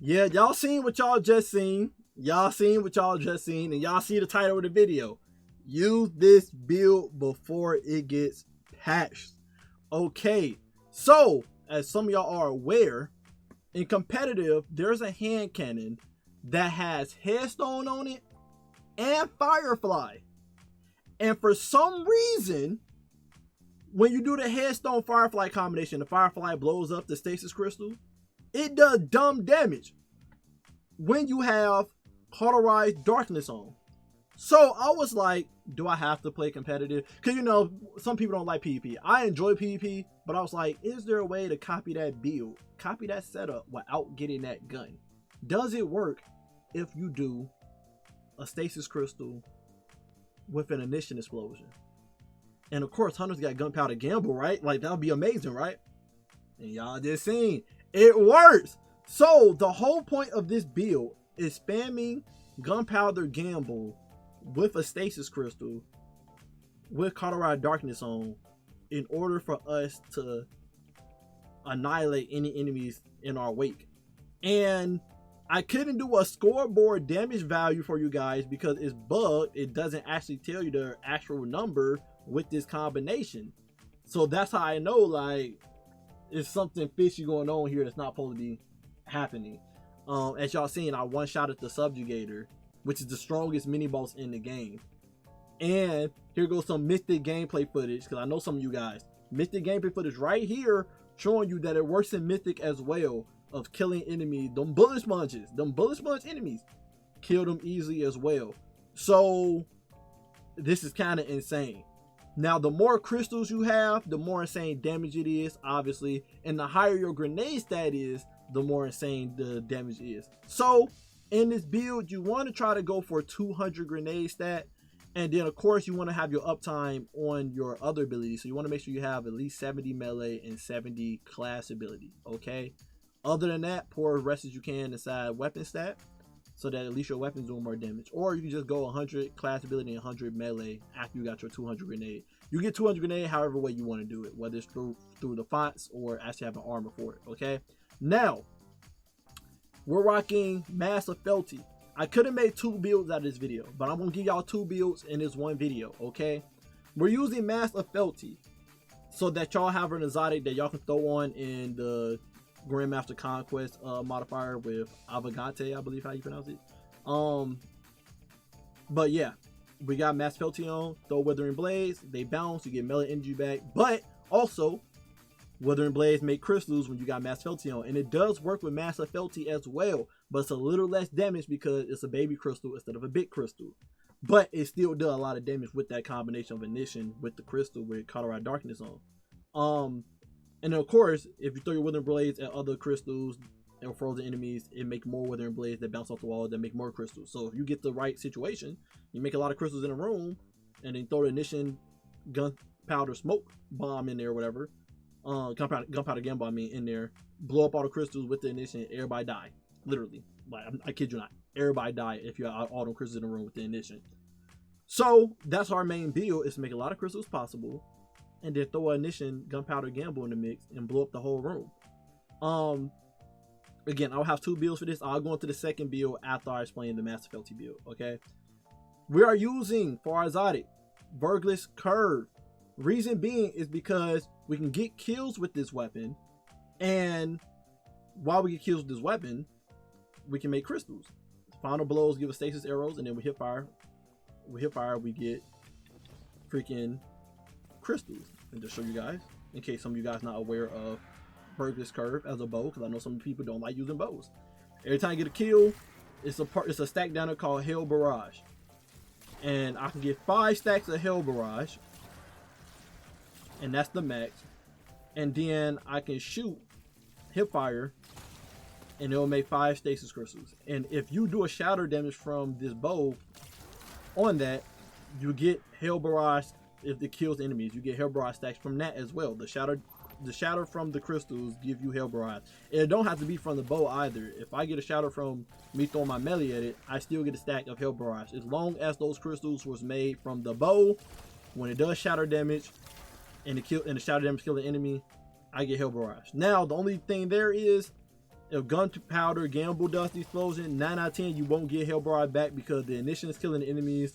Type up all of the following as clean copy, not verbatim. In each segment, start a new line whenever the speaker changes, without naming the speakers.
Yeah, y'all seen what y'all just seen. Y'all seen what y'all just seen, and y'all see the title of the video. Use this build before it gets patched. Okay, so as some of y'all are aware, in competitive, there's a hand cannon that has headstone on it and firefly. And for some reason, when you do the headstone firefly combination, the firefly blows up the stasis crystal. It does dumb damage when you have cauterized darkness on. So I was like, do I have to play competitive? Because, you know, some people don't like PvP. I enjoy PvP, but I was like, is there a way to copy that build, copy that setup without getting that gun? Does it work if you do a stasis crystal with an ignition explosion? And of course, Hunter's got gunpowder gamble, right? Like, that would be amazing, right? And y'all just seen it works. So the whole point of this build is spamming gunpowder gamble with a stasis crystal with cauterized darkness on in order for us to annihilate any enemies in our wake. And I couldn't do a scoreboard damage value for you guys because it's bugged. It doesn't actually tell you the actual number with this combination. So that's how I know, like, it's something fishy going on here that's not supposed to be happening. As y'all seen, I one-shotted the subjugator, which is the strongest mini boss in the game. And here goes some Mythic gameplay footage, because I know some of you guys, Mythic gameplay footage right here showing you that it works in Mythic as well, of killing enemies. Them bullet sponge enemies, kill them easily as well. So this is kind of insane. Now, the more crystals you have, the more insane damage it is, obviously. And the higher your grenade stat is, the more insane the damage is. So in this build, you want to try to go for 200 grenade stat. And then, of course, you want to have your uptime on your other abilities. So you want to make sure you have at least 70 melee and 70 class ability, okay? Other than that, pour as rest as you can inside weapon stat, so that at least your weapons do more damage. Or you can just go 100 class ability and 100 melee after you got your 200 grenade. You get 200 grenade however way you want to do it, whether it's through the fonts or actually have an armor for it, okay? Now, we're rocking Mass of Fealty. I could have made 2 builds out of this video, but I'm going to give y'all 2 builds in this one video, okay? We're using Mass of Fealty so that y'all have an exotic that y'all can throw on in the Grandmaster Conquest modifier with Avagante, I believe how you pronounce it. But yeah, we got Mass Fealty on, throw Withering Blades, they bounce, you get melee energy back, but also Withering Blades make crystals when you got Mass Fealty on, and it does work with Mass Fealty as well, but it's a little less damage because it's a baby crystal instead of a big crystal. But it still does a lot of damage with that combination of ignition with the crystal with cauterized darkness on. And then of course, if you throw your Withering Blades at other crystals or frozen enemies, it make more Withering Blades that bounce off the wall that make more crystals. So if you get the right situation, you make a lot of crystals in a room, and then throw the ignition gunpowder smoke bomb in there or whatever. Gunpowder gun bomb in there, blow up all the crystals with the ignition, everybody die. Literally. Like, I kid you not. Everybody die if you have all them crystals in the room with the ignition. So that's our main build, is to make a lot of crystals possible, and then throw an ignition gunpowder gamble in the mix and blow up the whole room. Again, I'll have 2 builds for this. I'll go into the second build after I explain the Master Fealty build, okay? We are using, for our exotic, Burgless Curve. Reason being is because we can get kills with this weapon, and while we get kills with this weapon, we can make crystals. Final blows give us stasis arrows, and then we hit fire. We get freaking crystals. And to show you guys, in case some of you guys not aware of Burgless Curve as a bow, because I know some people don't like using bows. Every time I get a kill, it's a stack down there called Hell Barrage, and I can get 5 stacks of Hell Barrage, and that's the max. And then I can shoot Hipfire, and it'll make 5 stasis crystals. And if you do a shatter damage from this bow on that, you get Hell Barrage. If it kills enemies, you get Hell Barrage stacks from that as well. The shatter from the crystals give you Hell Barrage. And it don't have to be from the bow either. If I get a shatter from me throwing my melee at it, I still get a stack of Hell Barrage. As long as those crystals was made from the bow, when it does shatter damage, and the shatter damage kill the enemy, I get Hell Barrage. Now, the only thing there is If gunpowder gamble does the explosion, 9 out of 10 you won't get Hellbar back because the ignition is killing the enemies,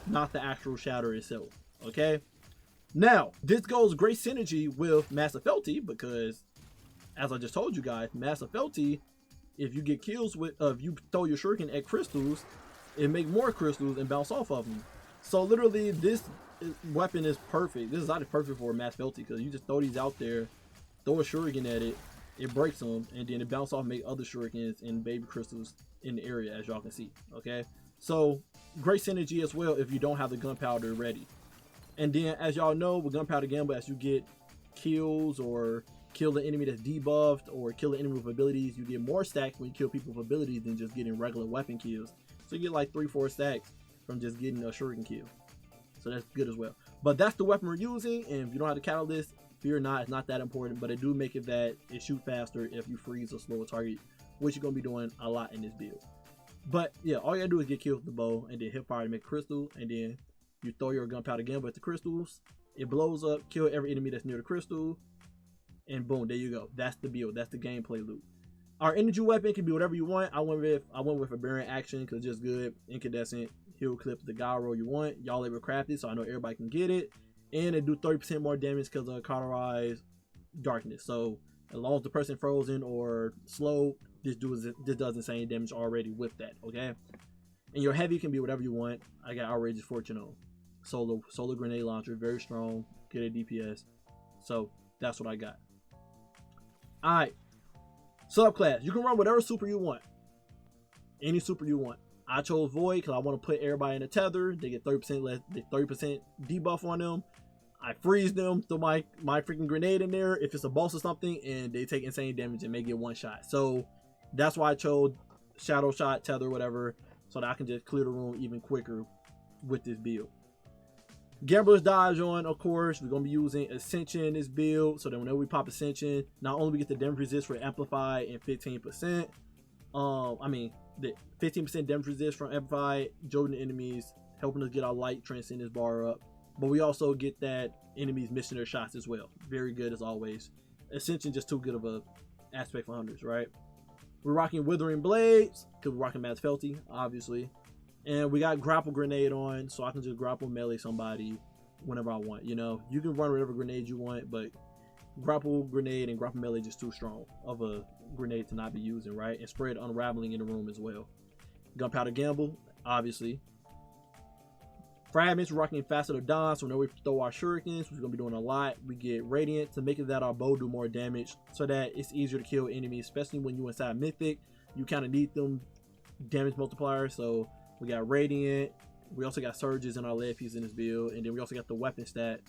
not the actual shatter itself. Okay. Now this goes great synergy with Massive Fealty because, as I just told you guys, Massive Fealty, if you get kills with, if you throw your shuriken at crystals, it make more crystals and bounce off of them. So literally, this weapon is perfect. This is not perfect for Massive Fealty because you just throw these out there, throw a shuriken at it, it breaks them, and then it bounce off, make other shurikens and baby crystals in the area, as y'all can see. Okay, so great synergy as well if you don't have the gunpowder ready. And then, as y'all know, with gunpowder gamble, as you get kills or kill the enemy that's debuffed or kill the enemy with abilities, you get more stacks when you kill people with abilities than just getting regular weapon kills. So you get like 3-4 stacks from just getting a shuriken kill. So that's good as well. But that's the weapon we're using, and if you don't have the catalyst, fear not, it's not that important, but it do make it that it shoot faster if you freeze or slow a target, which you're gonna be doing a lot in this build. But yeah, all you gotta do is get killed with the bow and then hit fire to make crystal, and then you throw your gunpowder gamble at the crystals, it blows up, kill every enemy that's near the crystal, and boom, there you go. That's the build, that's the gameplay loop. Our energy weapon can be whatever you want. I went with a Baron action because it's just good. Incandescent, heal clip, the guy roll you want. Y'all able to craft it, so I know everybody can get it. And it do 30% more damage because of cauterized darkness. So as long as the person frozen or slow, this does insane damage already with that. Okay. And your heavy can be whatever you want. I got outrageous fortune on. Solar grenade launcher, very strong, good at DPS. So that's what I got. Alright. Subclass. You can run whatever super you want. Any super you want. I chose Void because I want to put everybody in a tether. They get 30% less, 30% debuff on them. I freeze them, throw my freaking grenade in there if it's a boss or something, and they take insane damage and may get one shot. So that's why I chose Shadow Shot, Tether, whatever, so that I can just clear the room even quicker with this build. Gambler's Dodge on, of course. We're going to be using Ascension in this build, so that whenever we pop Ascension, not only we get the damage resist for Amplify and 15%, the 15% damage resist from Amplify, jolting enemies, helping us get our light transcendence bar up. But we also get that enemies missing their shots as well. Very good as always. Ascension just too good of a aspect for hunters, right? We're rocking Withering Blades because we're rocking Mass Fealty, obviously. And we got Grapple Grenade on, so I can just grapple melee somebody whenever I want. You know, you can run whatever grenade you want, but Grapple Grenade and Grapple Melee just too strong of a grenade to not be using, right? And spread unraveling in the room as well. Gunpowder Gamble, obviously. Fragments, rocking Faster to Dawn, so whenever we throw our shurikens, which we're going to be doing a lot, we get Radiant to make it that our bow do more damage so that it's easier to kill enemies, especially when you're inside Mythic. You kind of need them damage multipliers, so we got Radiant. We also got Surges in our lead piece in this build, and then we also got the weapon stat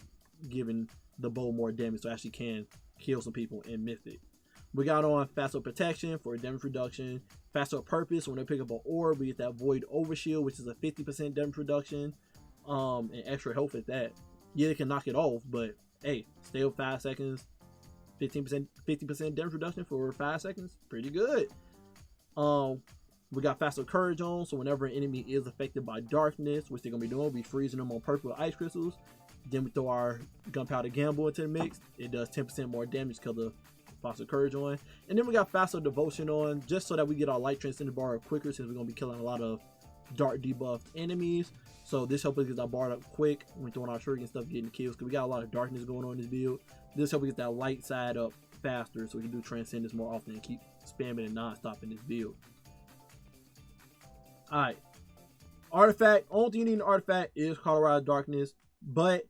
giving the bow more damage, so actually can kill some people in Mythic. We got on Faster Protection for damage reduction, Faster Purpose, so when they pick up an orb, we get that Void Overshield, which is a 50% damage reduction. And extra health at that. Yeah, they can knock it off, but hey, stay up 5 seconds, 50% damage reduction for 5 seconds, pretty good. We got Faster Courage on, so whenever an enemy is affected by darkness, which they're gonna be doing, we freezing them on purple ice crystals. Then we throw our Gunpowder Gamble into the mix. It does 10% more damage because of Faster Courage on. And then we got Faster Devotion on, just so that we get our light transcendent bar up quicker, since we're gonna be killing a lot of dark debuffed enemies. So this helps us get our bar up quick when we're throwing our shuriken stuff, getting kills, because we got a lot of darkness going on in this build. This helps us get that light side up faster, so we can do transcendence more often and keep spamming and non-stop in this build. Alright. Artifact. Only thing you need an artifact is Cauterized Darkness, but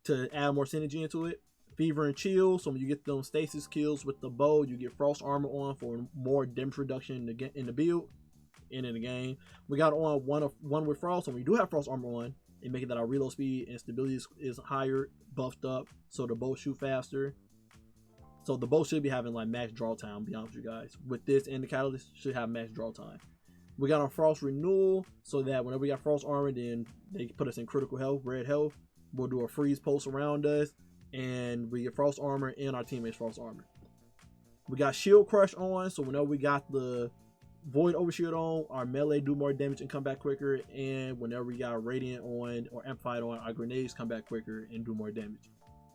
to add more synergy into it, Fever and Chill. So when you get those stasis kills with the bow, you get Frost Armor on for more damage reduction in the build. In the game, we got on one with Frost, and we do have Frost Armor on, and making that our reload speed and stability is higher, buffed up, so the bow shoot faster. So the bow should be having like max draw time, to be honest with you guys. With this and the catalyst, should have max draw time. We got on Frost Renewal, so that whenever we got Frost Armor, then they put us in critical health, red health. We'll do a freeze pulse around us, and we get Frost Armor and our teammates Frost Armor. We got Shield Crush on, so whenever we got the Void Overshield on, our melee do more damage and come back quicker, and whenever we got Radiant on or Amplified on, our grenades come back quicker and do more damage.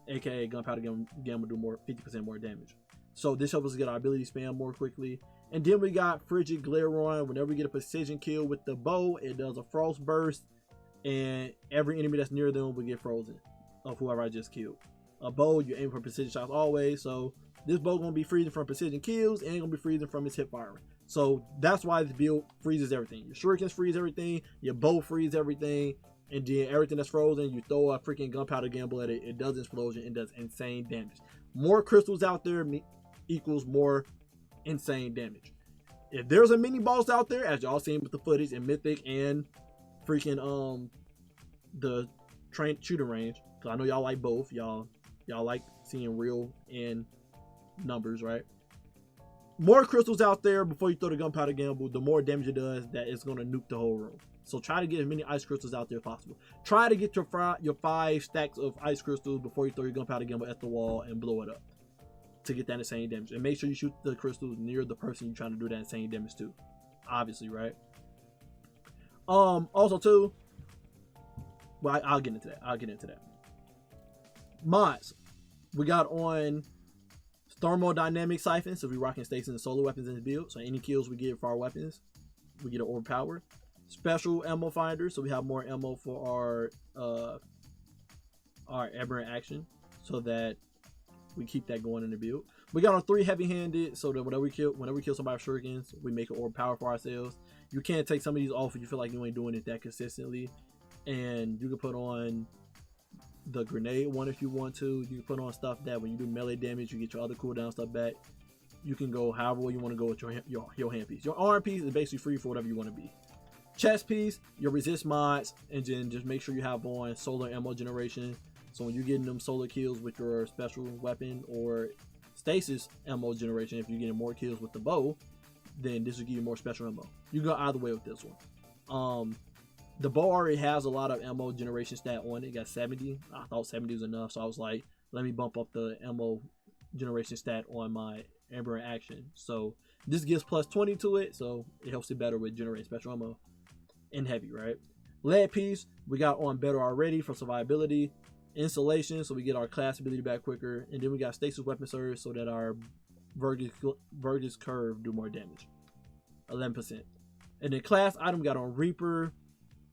AKA Gunpowder Gamble do more 50% more damage. So this helps us get our ability spam more quickly. And then we got Frigid Glare on. Whenever we get a precision kill with the bow, it does a frost burst, and every enemy that's near them will get frozen of whoever I just killed. A bow, you aim for precision shots always, so this bow gonna be freezing from precision kills and gonna be freezing from its hip firing. So that's why this build freezes everything. Your shurikens freeze everything, your bow freeze everything, and then everything that's frozen, you throw a freaking gunpowder gamble at it, it does explosion and does insane damage. More crystals out there equals more insane damage. If there's a mini boss out there, as y'all seen with the footage in Mythic and freaking the train shooting range, because I know y'all like both, y'all like seeing real and numbers, right? More crystals out there before you throw the gunpowder gamble, the more damage it does, that it's going to nuke the whole room. So try to get as many ice crystals out there as possible. Try to get your 5 stacks of ice crystals before you throw your gunpowder gamble at the wall and blow it up to get that insane damage. And make sure you shoot the crystals near the person you're trying to do that insane damage to, obviously, right? Also too, well, I'll get into that. Mods we got on thermodynamic siphon, so we're rocking stasis and solar weapons in this build. So any kills we get for our weapons, we get an overpowered. Special ammo finder, so we have more ammo for our aberrant action, so that we keep that going in the build. We got on 3 heavy-handed, so that whenever we kill somebody with shurikens, we make it overpowered for ourselves. You can't take some of these off if you feel like you ain't doing it that consistently. And you can put on the grenade one if you want to. You can put on stuff that when you do melee damage, you get your other cooldown stuff back. You can go however way you want to go with your hand piece. Your arm piece is basically free for whatever you want to be. Chest piece, your resist mods, and then just make sure you have on solar ammo generation. So when you're getting them solar kills with your special weapon, or stasis ammo generation, if you're getting more kills with the bow, then this will give you more special ammo. You can go either way with this one. The bow already has a lot of ammo generation stat on it. It got 70. I thought 70 was enough, so I was like, let me bump up the ammo generation stat on my aberrant action. So this gives plus 20 to it, so it helps it better with generating special ammo and heavy, right? Lead piece, we got on better already for survivability. Insulation, so we get our class ability back quicker. And then we got stasis weapon surge, so that our Vergus curve do more damage, 11%. And then class item, got on Reaper,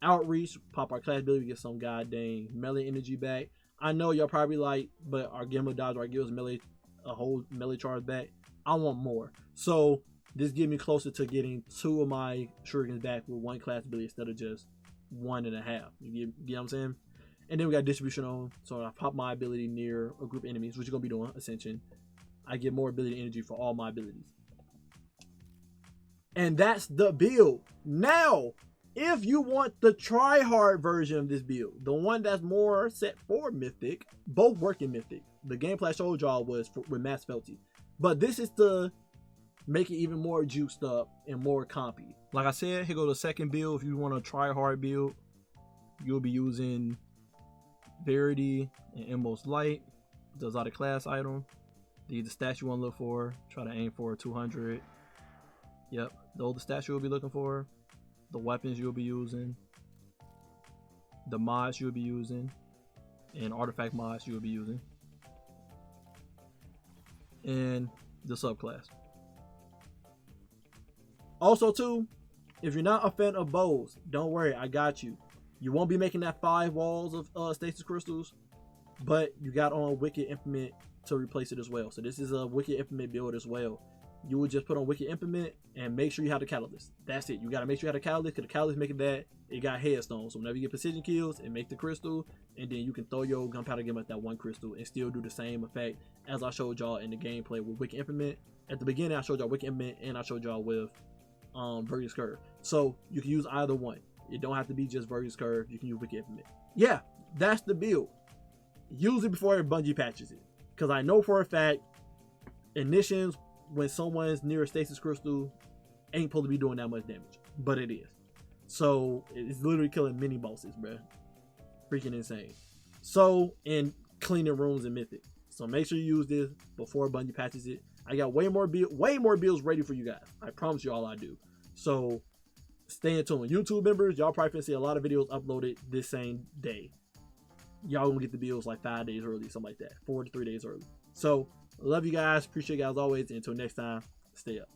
Outreach, pop our class ability, we get some goddamn melee energy back. I know y'all probably like, but our Gimbo dodge, our gives melee, a whole melee charge back. I want more, so this gives me closer to getting 2 of my shurikens back with 1 class ability instead of just 1.5. You get what I'm saying? And then we got distribution on, so I pop my ability near a group of enemies, which you're gonna be doing, Ascension. I get more ability energy for all my abilities. And that's the build. Now, if you want the try-hard version of this build, the one that's more set for Mythic, both work in Mythic. The gameplay I showed y'all was with Mass Fealty. But this is to make it even more juiced up and more compy. Like I said, here go the second build. If you want a try-hard build, you'll be using Verity and Inmost Light. Those are the class item. The stats you want to look for. Try to aim for 200. Yep, those the stats you'll be looking for. The weapons you'll be using. The mods you'll be using. And artifact mods you'll be using. And the subclass. Also too, if you're not a fan of bows, don't worry, I got you. You won't be making that 5 walls of stasis crystals, but you got on Wicked Implement to replace it as well. So this is a Wicked Implement build as well. You would just put on Wicked Implement and make sure you have the catalyst. That's it. You got to make sure you have the catalyst, because the catalyst making that, it got headstone. So whenever you get precision kills, it makes the crystal, and then you can throw your gunpowder game at that 1 crystal and still do the same effect as I showed y'all in the gameplay with Wicked Implement. At the beginning, I showed y'all Wicked Implement, and I showed y'all with Vergus Curve. So you can use either one. It don't have to be just Vergus Curve. You can use Wicked Implement. Yeah, that's the build. Use it before Bungie patches it, because I know for a fact Ignitions, when someone's near a stasis crystal, ain't supposed to be doing that much damage, but it is. So it's literally killing mini bosses, bro. Freaking insane. So, and cleaning rooms in Mythic. So make sure you use this before Bungie patches it. I got way more builds ready for you guys. I promise you all I do. So stay tuned. YouTube members, y'all probably finna see a lot of videos uploaded this same day. Y'all gonna get the builds like 5 days early, something like that. 4 to 3 days early. So Love you guys. Appreciate you guys always. And until next time, stay up.